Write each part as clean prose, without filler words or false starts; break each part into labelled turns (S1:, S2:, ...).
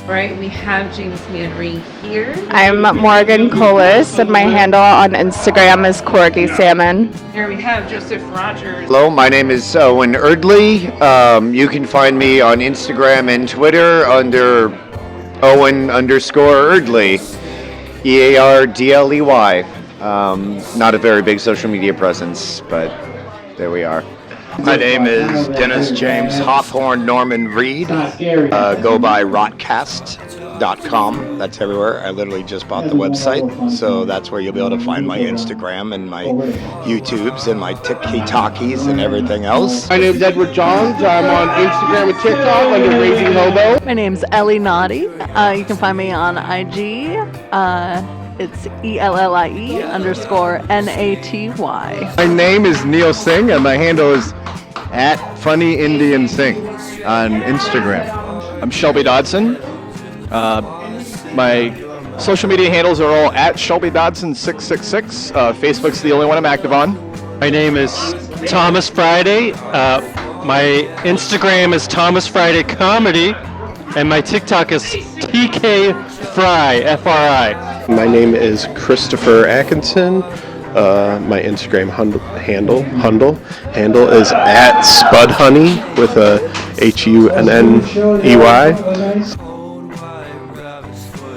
S1: Right, we have James Manring here.
S2: I'm Morgan Colis, and my handle on Instagram is Corgi Salmon.
S1: Here we have Joseph Rogers.
S3: Hello, my name is Owen Eardley. You can find me on Instagram and Twitter under Owen_Eardley, EARDLEY. Not a very big social media presence, but there we are.
S4: My name is Dennis James Hawthorne Norman Reid. Go by rotcast.com. That's everywhere. I literally just bought the website, so that's where you'll be able to find my Instagram and my YouTubes and my TikTokies and everything else.
S5: My name is Edward Johns. I'm on Instagram and TikTok under Raising Hobo.
S6: My name's Ellie Naty. You can find me on IG. It's ELLIE_NATY.
S7: My name is Neil Singh, and my handle is @FunnyIndianSingh on Instagram.
S8: I'm Shelby Dodson. My social media handles are all @Shelby Dodson 666. Facebook's the only one I'm active on.
S9: My name is Thomas Friday. My Instagram is Thomas Friday Comedy, and my TikTok is TK Fry, FRI.
S10: My name is Christopher Atkinson. My Instagram handle is @SpudHoney with a HUNNEY.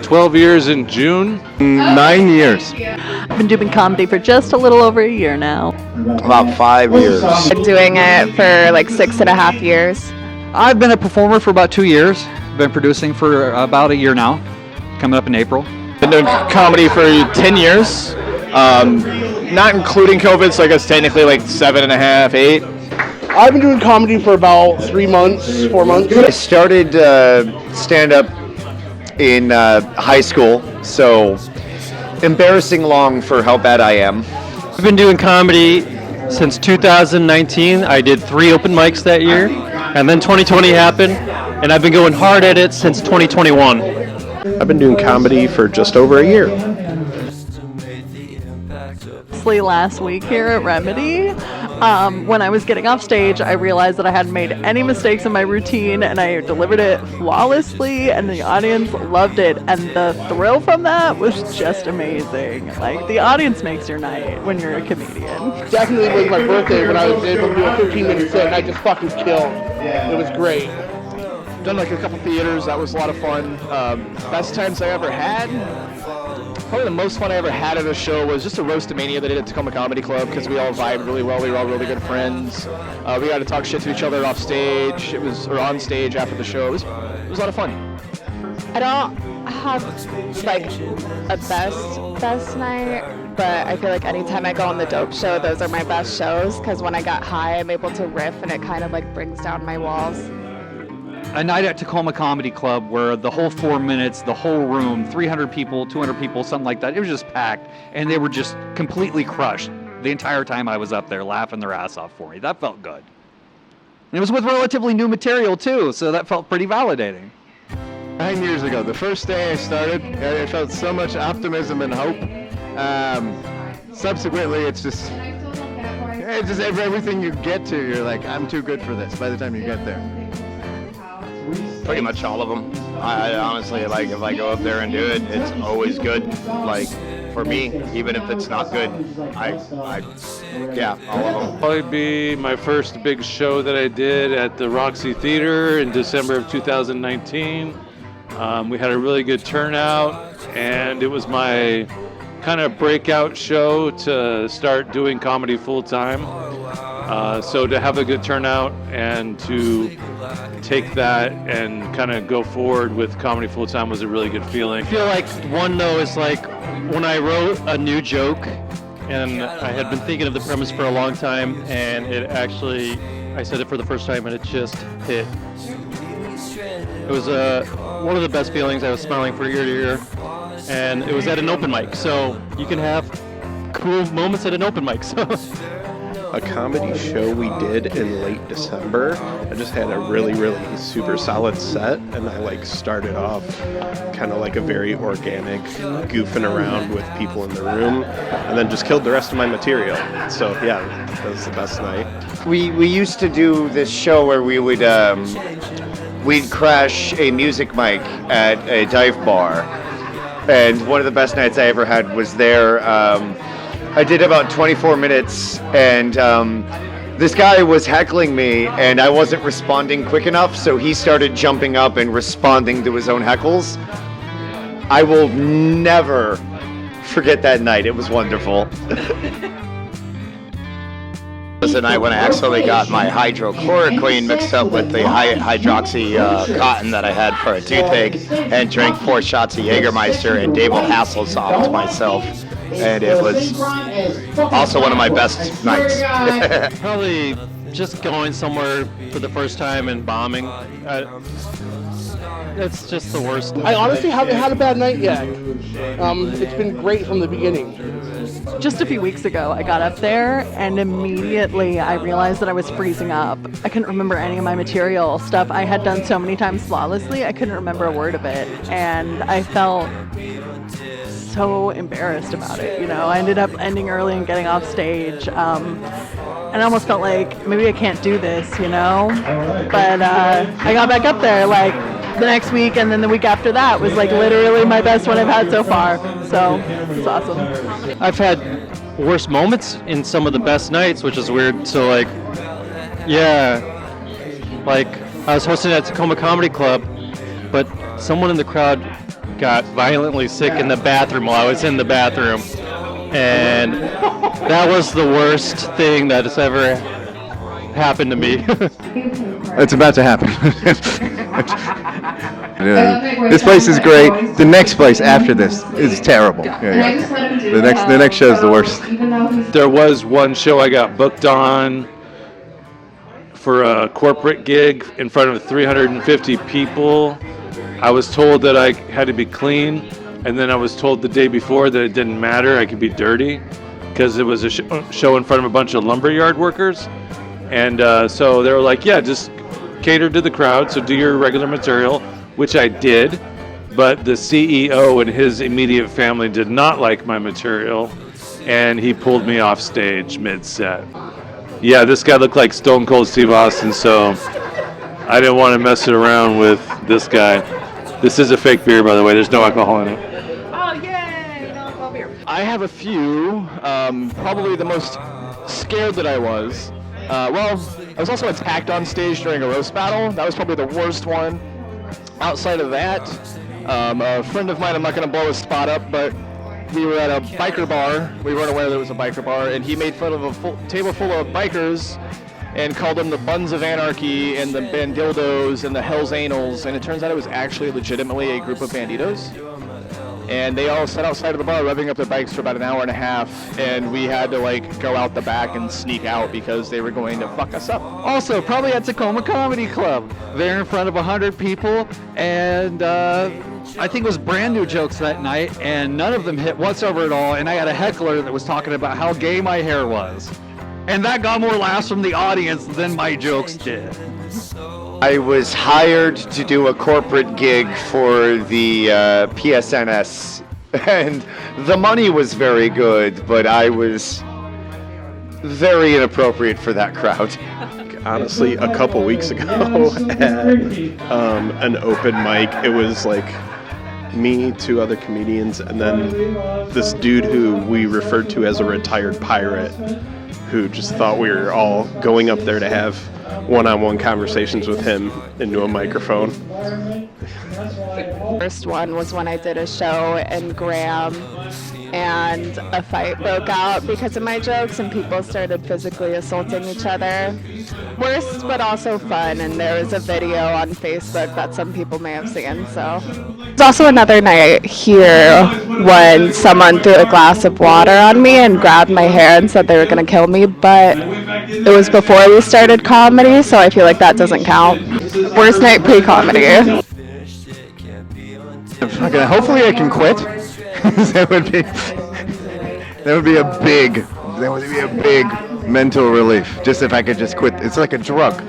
S9: 12 years in June.
S7: 9 years.
S6: I've been doing comedy for just a little over a year now.
S4: About 5 years.
S2: I've been doing it for like 6.5 years.
S11: I've been a performer for about 2 years. Been producing for about a year now, coming up in April.
S8: Been doing comedy for 10 years, not including COVID, so I guess technically like 7.5, 8.
S5: I've been doing comedy for about 3 months, 4 months.
S3: I started stand-up in high school, so embarrassing long for how bad I am.
S9: I've been doing comedy since 2019. I did 3 open mics that year, and then 2020 happened, and I've been going hard at it since 2021.
S10: I've been doing comedy for just over a year.
S6: Last week here at Remedy, when I was getting off stage, I realized that I hadn't made any mistakes in my routine, and I delivered it flawlessly, and the audience loved it, and the thrill from that was just amazing. Like, the audience makes your night when you're a comedian.
S5: Definitely was my birthday when I was able to do a 15-minute set, and I just fucking killed. It was great.
S8: Done like a couple theaters. That was a lot of fun. Best times I ever had. Probably the most fun I ever had at a show was just a Roastamania that I did at Tacoma Comedy Club, because we all vibed really well. We were all really good friends. We got to talk shit to each other off stage. Or on stage after the show. It was a lot of fun.
S2: I don't have like a best night, but I feel like anytime I go on the dope show, those are my best shows, because when I got high, I'm able to riff, and it kind of like brings down my walls.
S11: A night at Tacoma Comedy Club where the whole 4 minutes, the whole room, 300 people, 200 people, something like that. It was just packed, and they were just completely crushed the entire time I was up there, laughing their ass off for me. That felt good. And it was with relatively new material, too, so that felt pretty validating.
S7: 9 years ago, the first day I started, I felt so much optimism and hope. Subsequently, it's just everything you get to, you're like, I'm too good for this by the time you get there.
S4: Pretty much all of them. I honestly, like, if I go up there and do it, it's always good. Like, for me, even if it's not good, yeah, all of them.
S9: Probably be my first big show that I did at the Roxy Theater in December of 2019. We had a really good turnout, and it was my kind of breakout show to start doing comedy full time. So to have a good turnout and to take that and kind of go forward with comedy full time was a really good feeling. I feel like one though is like when I wrote a new joke, and I had been thinking of the premise for a long time, and it actually, I said it for the first time and it just hit. It was one of the best feelings. I was smiling from ear to ear, and it was at an open mic, so you can have cool moments at an open mic. So.
S10: A comedy show we did in late December. I just had a really super solid set, and I like started off kind of like a very organic goofing around with people in the room, and then just killed the rest of my material. So yeah, that was the best night.
S3: We used to do this show where we would we'd crash a music mic at a dive bar. And one of the best nights I ever had was there. I did about 24 minutes, and this guy was heckling me, and I wasn't responding quick enough, so he started jumping up and responding to his own heckles. I will never forget that night. It was wonderful.
S4: It was the night when I accidentally got my hydrochloroquine mixed up with the hydroxy cotton that I had for a toothache, and drank 4 shots of Jägermeister and David Hasselhoff to myself. And it was also one of my best nights.
S10: Probably just going somewhere for the first time and bombing. It's just the worst.
S5: I honestly haven't had a bad night yet. It's been great from the beginning.
S6: Just a few weeks ago, I got up there and immediately I realized that I was freezing up. I couldn't remember any of my material stuff I had done so many times flawlessly. I couldn't remember a word of it, and I felt so embarrassed about it. You know, I ended up ending early and getting off stage. And I almost felt like maybe I can't do this, you know. But I got back up there like the next week, and then the week after that was like literally my best one I've had so far. So it's awesome.
S10: I've had worse moments in some of the best nights, which is weird. So like, yeah, like I was hosting at Tacoma Comedy Club, but someone in the crowd got violently sick in the bathroom while I was in the bathroom, and that was the worst thing that has ever happened to me.
S7: It's about to happen. This place is great. The next place after this is terrible. The next show is the worst.
S9: There was one show I got booked on for a corporate gig in front of 350 people. I was told that I had to be clean, and then I was told the day before that it didn't matter, I could be dirty, because it was a show in front of a bunch of lumberyard workers. And so they were like, yeah, just cater to the crowd, so do your regular material, which I did, but the CEO and his immediate family did not like my material, and he pulled me off stage mid-set. Yeah, this guy looked like Stone Cold Steve Austin, so I didn't want to mess it around with this guy. This is a fake beer, by the way. There's no alcohol in it.
S1: Oh, yay! No alcohol beer.
S8: I have a few. Probably the most scared that I was. Well, I was also attacked on stage during a roast battle. That was probably the worst one. Outside of that, a friend of mine, I'm not going to blow his spot up, but we were at a biker bar. We weren't aware there was a biker bar, and he made fun of a table full of bikers and called them the Buns of Anarchy and the Bandildos and the Hell's Anals, and it turns out it was actually legitimately a group of banditos. And they all sat outside of the bar revving up their bikes for about an hour and a half, and we had to like go out the back and sneak out because they were going to fuck us up.
S11: Also, probably at Tacoma Comedy Club. There in front of 100 people, and I think it was brand new jokes that night, and none of them hit whatsoever at all, and I had a heckler that was talking about how gay my hair was. And that got more laughs from the audience than my jokes did.
S3: I was hired to do a corporate gig for the PSNS, and the money was very good, but I was very inappropriate for that crowd.
S10: Honestly, a couple weeks ago at an open mic, it was like me, 2 other comedians, and then this dude who we referred to as a retired pirate, who just thought we were all going up there to have one-on-one conversations with him into a microphone.
S2: First one was when I did a show in Graham, and a fight broke out because of my jokes, and people started physically assaulting each other. Worst, but also fun, and there was a video on Facebook that some people may have seen, so. There's also another night here when someone threw a glass of water on me and grabbed my hair and said they were going to kill me, but it was before we started comedy, so I feel like that doesn't count. Worst night pre-comedy.
S7: Okay, hopefully I can quit. that would be a big mental relief. Just if I could just quit. It's like a drug.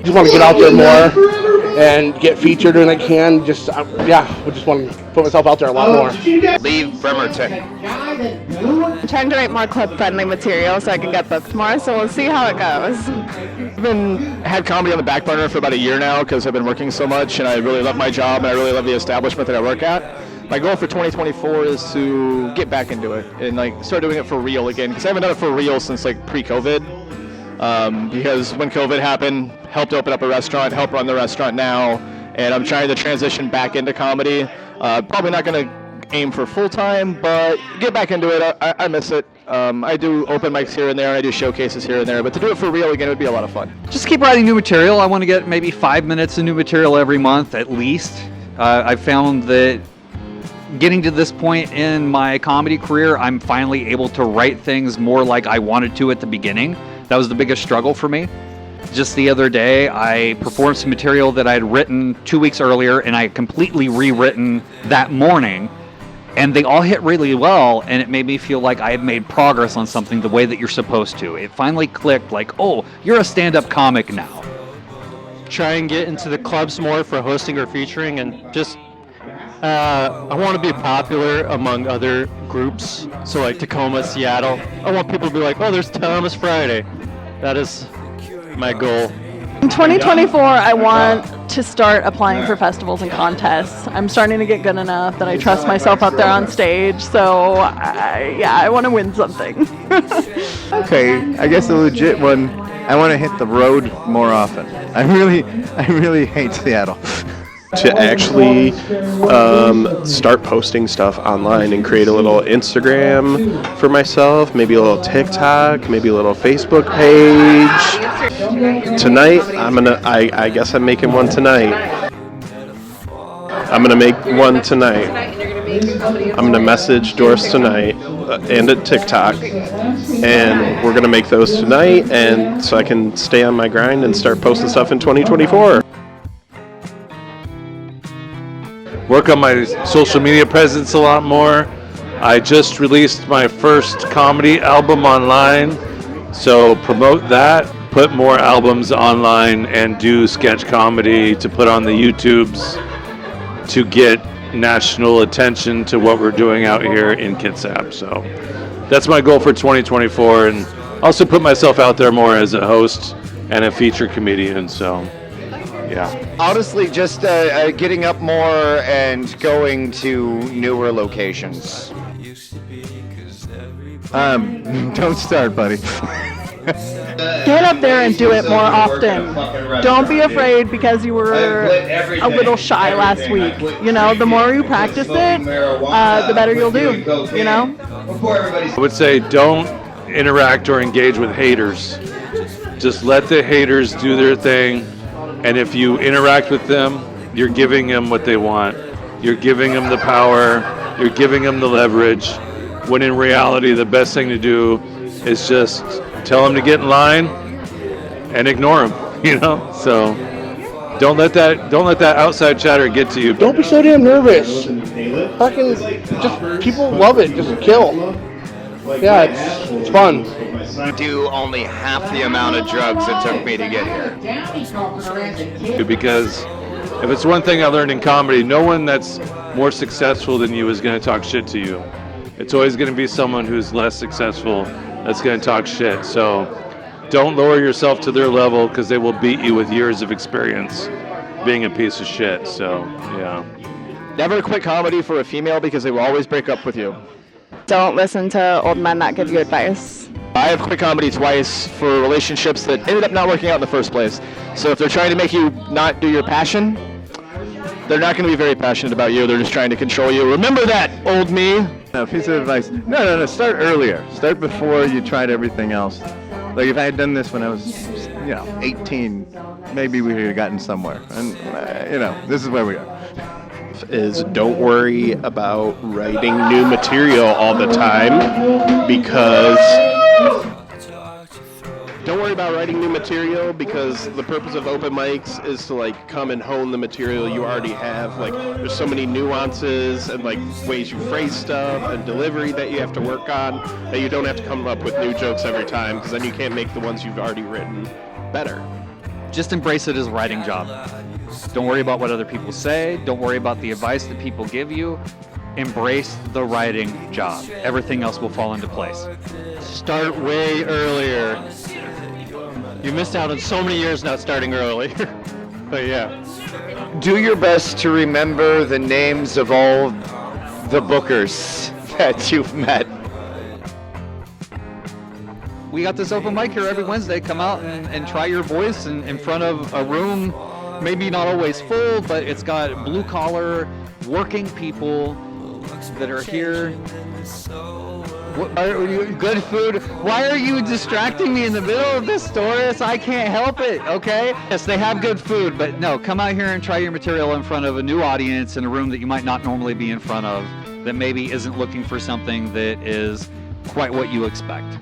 S5: You want to get out there more and get featured when I can. Just I just want to put myself out there a lot more.
S4: Leave Bremerton.
S2: I'm trying to write more club-friendly material so I can get booked more, so we'll see how it goes.
S8: I've had comedy on the back burner for about a year now because I've been working so much, and I really love my job, and I really love the establishment that I work at. My goal for 2024 is to get back into it and like start doing it for real again, because I haven't done it for real since like pre-COVID. Because when COVID happened, helped open up a restaurant, help run the restaurant now, and I'm trying to transition back into comedy. Probably not going to aim for full-time, but get back into it. I miss it. I do open mics here and there, and I do showcases here and there, but to do it for real again would be a lot of fun.
S11: Just keep writing new material. I want to get maybe 5 minutes of new material every month at least. I've found that getting to this point in my comedy career, I'm finally able to write things more like I wanted to at the beginning. That was the biggest struggle for me. Just the other day, I performed some material that I had written 2 weeks earlier, and I had completely rewritten that morning, and they all hit really well, and it made me feel like I had made progress on something the way that you're supposed to. It finally clicked, like, oh, you're a stand-up comic now.
S12: Try and get into the clubs more for hosting or featuring, and just I want to be popular among other groups, so like Tacoma, Seattle. I want people to be like, oh, there's Thomas Friday. That is my goal.
S6: In 2024, I want to start applying for festivals and contests. I'm starting to get good enough that I trust myself out there on stage, so I want to win something.
S7: Okay, I guess the legit one, I want to hit the road more often. I really hate Seattle.
S10: To actually start posting stuff online and create a little Instagram for myself, maybe a little TikTok, maybe a little Facebook page. Tonight, I guess I'm making one tonight. I'm gonna make one tonight. I'm gonna message Doris tonight and at TikTok, and we're gonna make those tonight, and so I can stay on my grind and start posting stuff in 2024.
S9: Work on my social media presence a lot more. I just released my first comedy album online, so promote that, put more albums online, and do sketch comedy to put on the YouTubes to get national attention to what we're doing out here in Kitsap. So that's my goal for 2024, and also put myself out there more as a host and a feature comedian. So yeah.
S3: Honestly, just getting up more and going to newer locations.
S7: Don't start, buddy.
S6: Get up there and do it more often. Don't be afraid because you were a little shy last week. You know, the more you practice it, the better you'll do, you know?
S9: I would say don't interact or engage with haters. Just let the haters do their thing. And if you interact with them, you're giving them what they want. You're giving them the power. You're giving them the leverage. When in reality, the best thing to do is just tell them to get in line and ignore them. You know. So don't let that outside chatter get to you.
S5: Don't be so damn nervous. Fucking, just people love it. Just kill. Yeah, it's fun.
S4: Do only half the amount of drugs it took me to get here.
S9: Because if it's one thing I learned in comedy, no one that's more successful than you is going to talk shit to you. It's always going to be someone who's less successful that's going to talk shit. So don't lower yourself to their level, because they will beat you with years of experience being a piece of shit. So yeah.
S8: Never quit comedy for a female, because they will always break up with you.
S2: Don't listen to old men that give you advice.
S8: I have quit comedy twice for relationships that ended up not working out in the first place. So if they're trying to make you not do your passion, they're not going to be very passionate about you. They're just trying to control you. Remember that, old me.
S7: No, piece of advice. No. Start earlier. Start before you tried everything else. Like if I had done this when I was, 18, maybe we would have gotten somewhere. And this is where we are.
S10: Is don't worry about writing new material all the time, because the purpose of open mics is to like come and hone the material you already have. Like there's so many nuances and like ways you phrase stuff and delivery that you have to work on, that you don't have to come up with new jokes every time, because then you can't make the ones you've already written better.
S11: Just embrace it as a writing job. Don't worry about what other people say. Don't worry about the advice that people give you. Embrace the writing job. Everything else will fall into place.
S12: Start way earlier. You missed out on so many years not starting early. But yeah.
S3: Do your best to remember the names of all the bookers that you've met.
S11: We got this open mic here every Wednesday. Come out and try your voice in front of a room, maybe not always full, but it's got blue collar, working people that are here. Good food. Why are you distracting me in the middle of this, Doris? I can't help it, okay? Yes, they have good food, but no, come out here and try your material in front of a new audience in a room that you might not normally be in front of, that maybe isn't looking for something that is quite what you expect.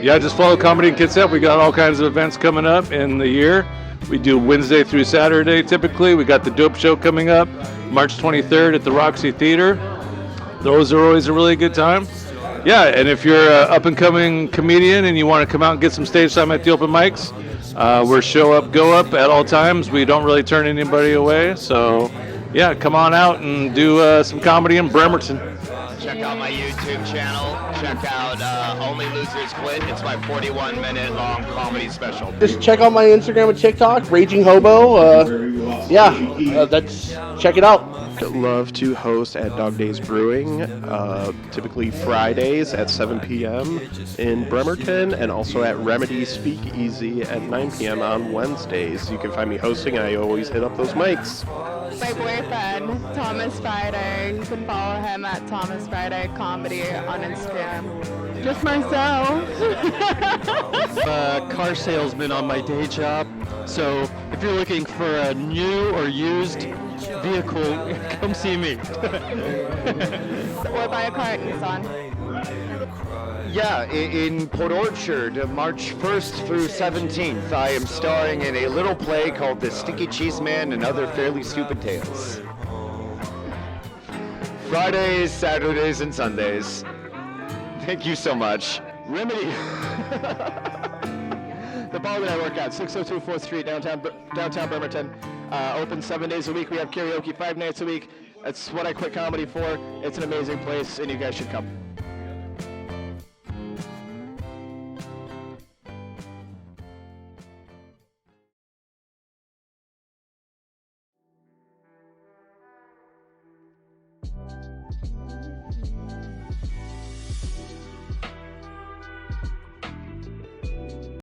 S9: Yeah, just follow Comedy and Kids Up. We got all kinds of events coming up in the year. We do Wednesday through Saturday typically. We got the Dope Show coming up March 23rd at the Roxy Theater. Those are always a really good time. Yeah, and if you're an up-and-coming comedian and you want to come out and get some stage time at the open mics, we're show up, go up at all times. We don't really turn anybody away. So, yeah, come on out and do some comedy in Bremerton.
S4: Check out my YouTube channel. Check out Only Losers Quit. It's my 41-minute long comedy special.
S5: Just check out my Instagram and TikTok, Raging Hobo. That's check it out.
S10: Love to host at Dog Days Brewing, typically Fridays at 7 p.m. in Bremerton, and also at Remedy Speakeasy at 9 p.m. on Wednesdays. You can find me hosting. I always hit up those mics.
S2: My boyfriend, Thomas Friday. You can follow him at Thomas Friday Comedy on Instagram. Just myself.
S12: Car salesman on my day job. So if you're looking for a new or used vehicle, come see me.
S2: Or buy a car at Nissan.
S3: Yeah, in Port Orchard, March 1st through 17th, I am starring in a little play called The Sticky Cheese Man and Other Fairly Stupid Tales. Fridays, Saturdays, and Sundays. Thank you so much.
S8: Remedy. The bar that I work at, 602 4th Street, downtown Bremerton. Open 7 days a week. We have karaoke 5 nights a week. That's what I quit comedy for. It's an amazing place, and you guys should come.